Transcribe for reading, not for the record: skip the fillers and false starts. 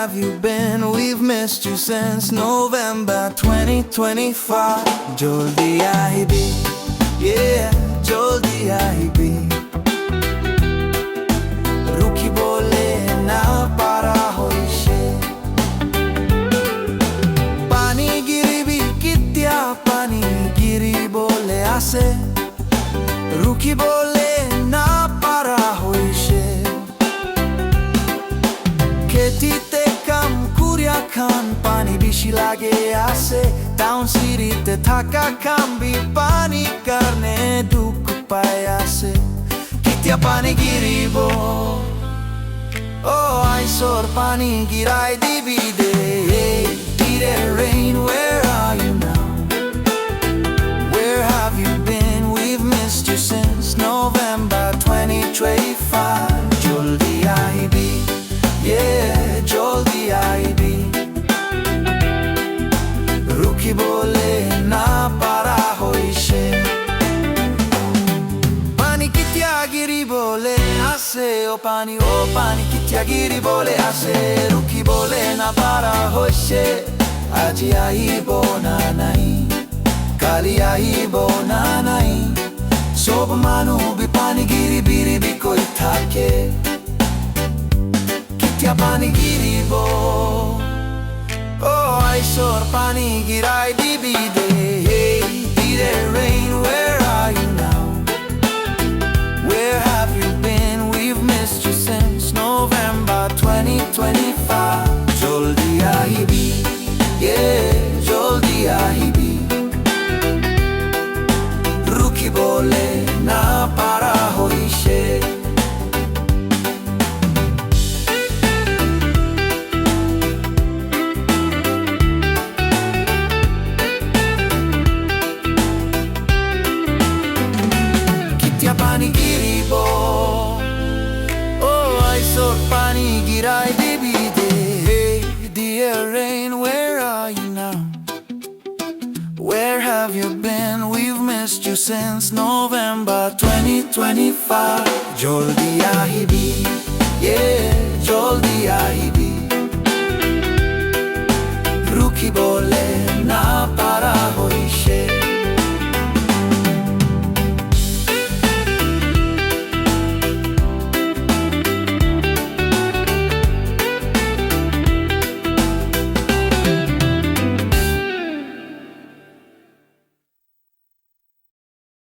have you been? We've missed you since November 2025. Joldi aahi, yeah, joldi aahi. Rukhi bole na para hoishe. Pani Giribi kitya Pani Giribi bole ase. Rukhi bole na para hoishe. Ketite kam kurya khan pani bishi lage ase. Town city te thaka kam bhi pani karne dukh paye ase. Kitya Pani Giribo, oh I saw pani girai dibi de. Did it rain? Where are you now? Where have you been? We've missed you since November 2025. Joldi aahi, yeah, joldi aahi. Rukhi bole na para hoishe. Pani kitya giri bole ase, oh pani kitya giri bole ase. Rukhi bole na para hoishe. Aji aibo na nahi, kali aibo na nahi. Sob manu bhi Pani Giribi koi thake. Kitya Pani Giribo, oh I saw pani girai dibi de. Did it rain? Where are you now? Where have you been? We've missed you since November 2025. Joldi aahi, yeah, joldi aahi. Rukhi bole na para hoishe. Pani Giribo, oh I saw pani girai dibi de. Hey, dear rain, where are you now? Where have you been? We've missed you since November 2025. Joldi aahi.